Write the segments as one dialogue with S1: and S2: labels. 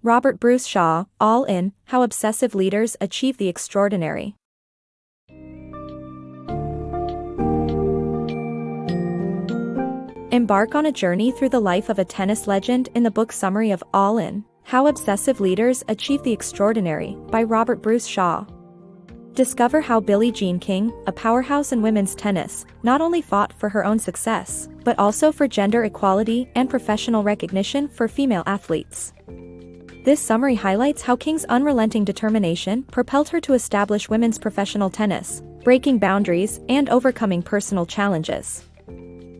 S1: Robert Bruce Shaw, All In, How Obsessive Leaders Achieve the Extraordinary. Embark on a journey through the life of a tennis legend in the book summary of All In, How Obsessive Leaders Achieve the Extraordinary, by Robert Bruce Shaw. Discover how Billie Jean King, a powerhouse in women's tennis, not only fought for her own success, but also for gender equality and professional recognition for female athletes. This summary highlights how King's unrelenting determination propelled her to establish women's professional tennis, breaking boundaries and overcoming personal challenges.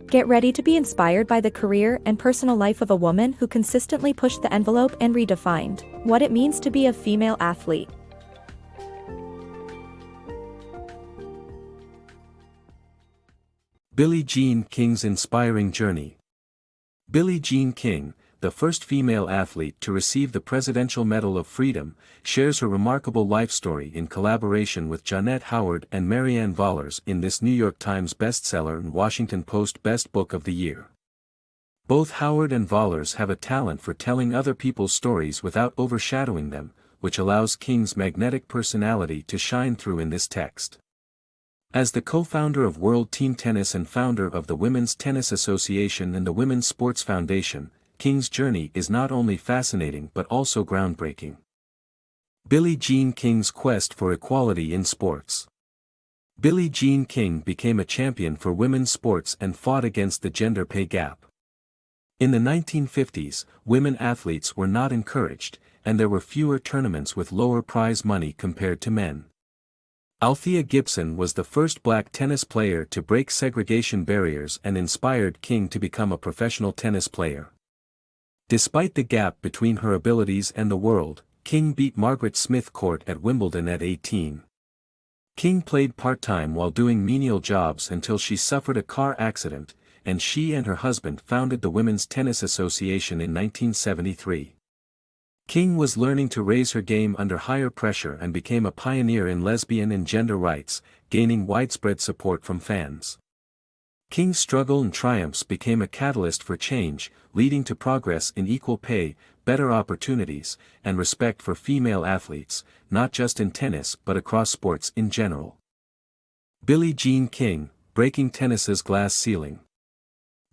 S1: Get ready to be inspired by the career and personal life of a woman who consistently pushed the envelope and redefined what it means to be a female athlete.
S2: Billie Jean King's inspiring journey. Billie Jean King, the first female athlete to receive the Presidential Medal of Freedom, shares her remarkable life story in collaboration with Jeanette Howard and Marianne Vollers in this New York Times bestseller and Washington Post Best Book of the Year. Both Howard and Vollers have a talent for telling other people's stories without overshadowing them, which allows King's magnetic personality to shine through in this text. As the co-founder of World Team Tennis and founder of the Women's Tennis Association and the Women's Sports Foundation, King's journey is not only fascinating but also groundbreaking. Billie Jean King's quest for equality in sports. Billie Jean King became a champion for women's sports and fought against the gender pay gap. In the 1950s, women athletes were not encouraged, and there were fewer tournaments with lower prize money compared to men. Althea Gibson was the first black tennis player to break segregation barriers and inspired King to become a professional tennis player. Despite the gap between her abilities and the world, King beat Margaret Smith Court at Wimbledon at 18. King played part-time while doing menial jobs until she suffered a car accident, and she and her husband founded the Women's Tennis Association in 1973. King was learning to raise her game under higher pressure and became a pioneer in lesbian and gender rights, gaining widespread support from fans. King's struggle and triumphs became a catalyst for change, leading to progress in equal pay, better opportunities, and respect for female athletes, not just in tennis but across sports in general. Billie Jean King, breaking tennis's glass ceiling.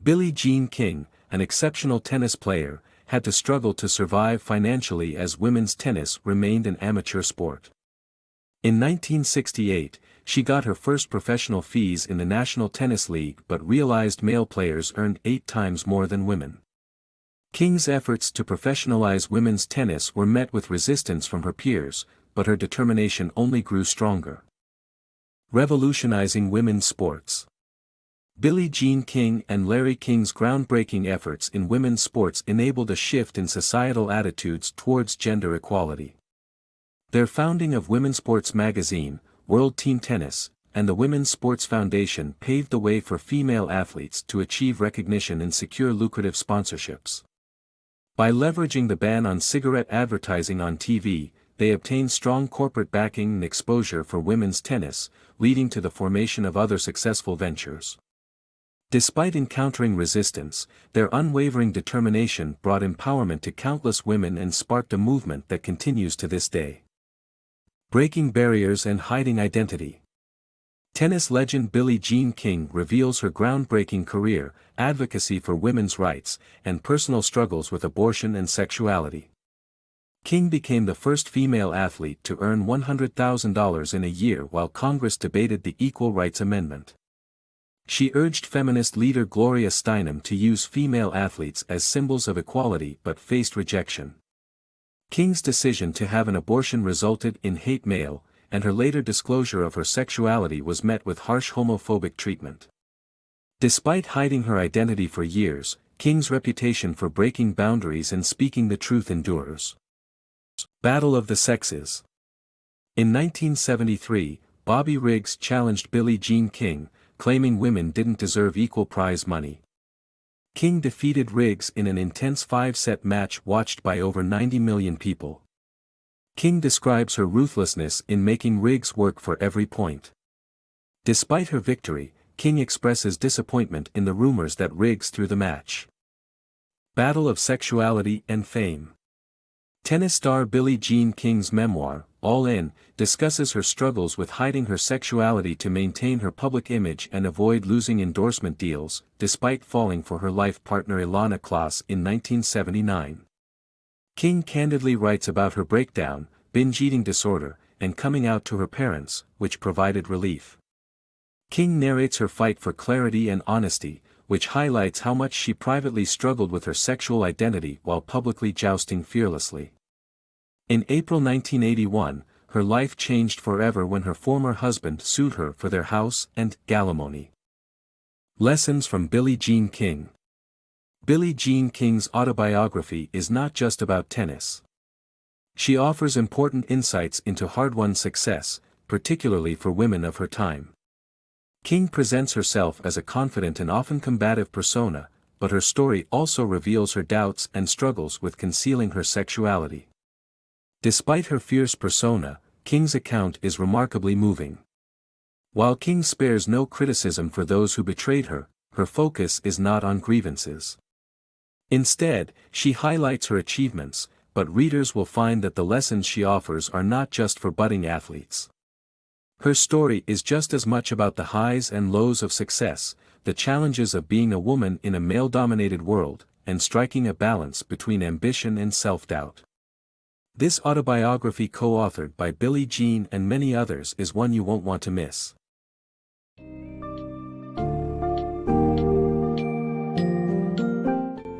S2: Billie Jean King, an exceptional tennis player, had to struggle to survive financially as women's tennis remained an amateur sport. In 1968, she got her first professional fees in the National Tennis League but realized male players earned 8 times more than women. King's efforts to professionalize women's tennis were met with resistance from her peers, but her determination only grew stronger. Revolutionizing women's sports. Billie Jean King and Larry King's groundbreaking efforts in women's sports enabled a shift in societal attitudes towards gender equality. Their founding of Women's Sports Magazine, World Team Tennis, and the Women's Sports Foundation paved the way for female athletes to achieve recognition and secure lucrative sponsorships. By leveraging the ban on cigarette advertising on TV, they obtained strong corporate backing and exposure for women's tennis, leading to the formation of other successful ventures. Despite encountering resistance, their unwavering determination brought empowerment to countless women and sparked a movement that continues to this day. Breaking barriers and hiding identity. Tennis legend Billie Jean King reveals her groundbreaking career, advocacy for women's rights, and personal struggles with abortion and sexuality. King became the first female athlete to earn $100,000 in a year while Congress debated the Equal Rights Amendment. She urged feminist leader Gloria Steinem to use female athletes as symbols of equality but faced rejection. King's decision to have an abortion resulted in hate mail, and her later disclosure of her sexuality was met with harsh homophobic treatment. Despite hiding her identity for years, King's reputation for breaking boundaries and speaking the truth endures. Battle of the Sexes. In 1973, Bobby Riggs challenged Billie Jean King, claiming women didn't deserve equal prize money. King defeated Riggs in an intense 5-set match watched by over 90 million people. King describes her ruthlessness in making Riggs work for every point. Despite her victory, King expresses disappointment in the rumors that Riggs threw the match. Battle of Sexuality and Fame. Tennis star Billie Jean King's memoir, All In, discusses her struggles with hiding her sexuality to maintain her public image and avoid losing endorsement deals, despite falling for her life partner Elon in 1979. King candidly writes about her breakdown, binge eating disorder, and coming out to her parents, which provided relief. King narrates her fight for clarity and honesty, which highlights how much she privately struggled with her sexual identity while publicly jousting fearlessly. In April 1981, her life changed forever when her former husband sued her for their house and alimony. Lessons from Billie Jean King. Billie Jean King's autobiography is not just about tennis. She offers important insights into hard-won success, particularly for women of her time. King presents herself as a confident and often combative persona, but her story also reveals her doubts and struggles with concealing her sexuality. Despite her fierce persona, King's account is remarkably moving. While King spares no criticism for those who betrayed her, her focus is not on grievances. Instead, she highlights her achievements, but readers will find that the lessons she offers are not just for budding athletes. Her story is just as much about the highs and lows of success, the challenges of being a woman in a male-dominated world, and striking a balance between ambition and self-doubt. This autobiography, co-authored by Billie Jean and many others, is one you won't want to miss.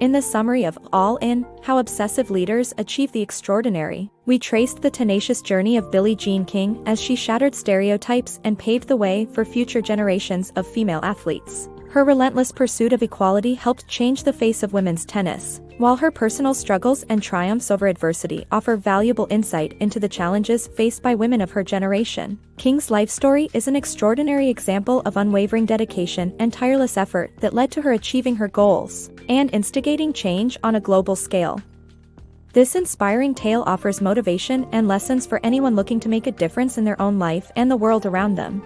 S1: In the summary of All In, How Obsessive Leaders Achieve the Extraordinary, we traced the tenacious journey of Billie Jean King as she shattered stereotypes and paved the way for future generations of female athletes. Her relentless pursuit of equality helped change the face of women's tennis, while her personal struggles and triumphs over adversity offer valuable insight into the challenges faced by women of her generation. King's life story is an extraordinary example of unwavering dedication and tireless effort that led to her achieving her goals and instigating change on a global scale. This inspiring tale offers motivation and lessons for anyone looking to make a difference in their own life and the world around them.